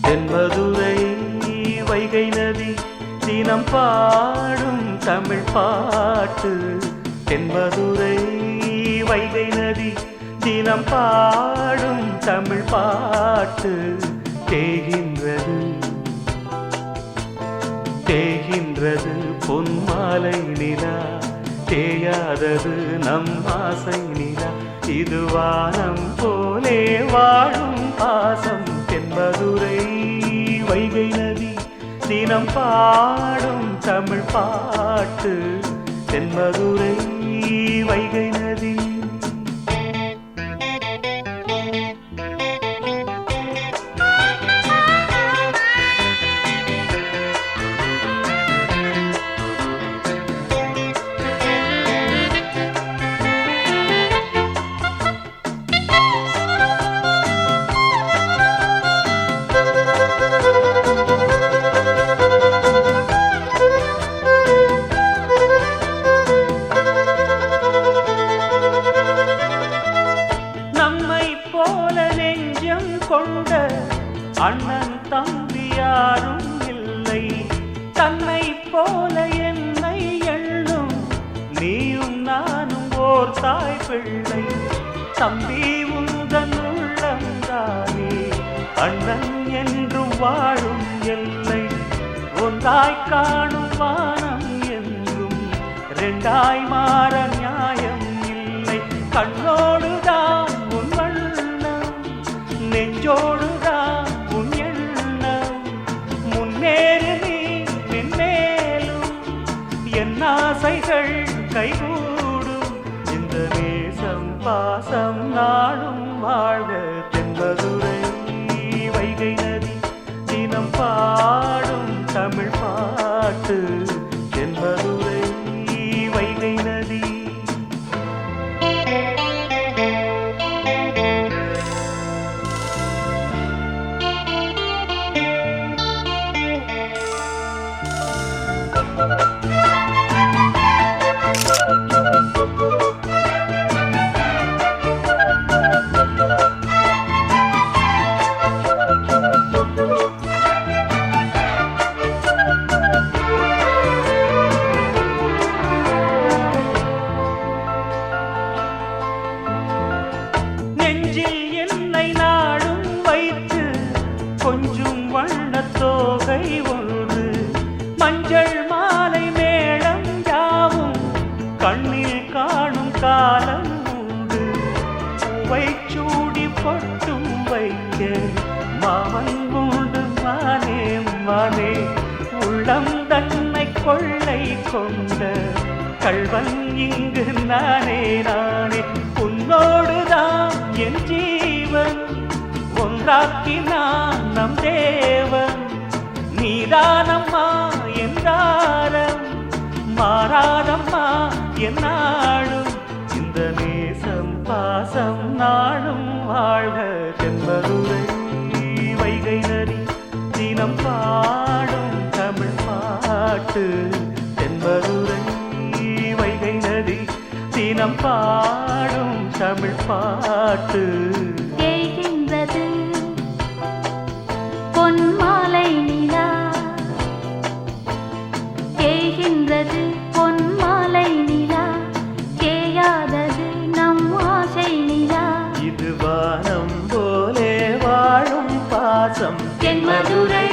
தென்மதுரை வைகை நதி தினம் பாடும் தமிழ் பாட்டு. தென்மதுரை வைகை நதி தினம் பாடும் தமிழ் பாட்டு. தேகின்றது தேகின்றது பொன்மாலை நிலா, தேயாதது நம் ஆசை நிலா. இது வானம் போலே வாழும் பாசம். தென்மதுரை வைகை நதி தினம் பாடும் தமிழ் பாட்டு. தென்மதுரை வைகை நதி. கொண்ட அண்ணன் தம்பி யாரும் இல்லை, தன்னை போல என்னை எண்ணும் நீயும் நானும் ஓர் தாய் பிள்ளை. தம்பி உந்தன் உள்ளந்தானே அண்ணன் என்றும் வாழும் எல்லை. ஒன்றாய் காணும் வானம் என்றும் இரண்டாய் மாற நியாயம் இல்லை. கண்ணோடுதான் உன் வண்ணம், நெஞ்சோடுதான் உன் எண்ணம். முன்னேறு நீ மென்மேலும், என் ஆசைகள் கைகூடும். இந்த நேசம் பாசம் நாடும் வாழ்க. தென்மதுரை வைகை நதி தினம் பாடும் தமிழ் பாட்டு. தென்மதுரை வைகை நதி. கொஞ்சம் வண்ணத்தோகை ஒன்று, மஞ்சள் மாலை மேளம் யாவும் கண்ணில் காணும் காலம் உண்டு. பூவை சூடி பொட்டும் வைக்க மாமன் உண்டு மானே மானே. உள்ளம் தன்னை கொள்ளை கொண்ட கள்வன் இங்கு நானே நானே. உன்னோடுதான் என் ஜீவன், ஒன்றாக்கினான் நம் தேவன். நீதானம்மா என்றாரம், மாறாதம்மா என்னாலும். இந்த நேசம் பாசம் நாளும் வாழ்க. தென்மதுரை வைகை நதி தினம் பாடும் தமிழ் பாட்டு. தென்மதுரை வைகை நதி தினம் பாடும் தமிழ் பாட்டு. பொன்மாலை நிலா, தேய்கின்றது பொன்மாலை நிலா, தேயாதது நம் ஆசை நிலா. இது வானம் போலே வாழும் பாசம். தென்மதுரை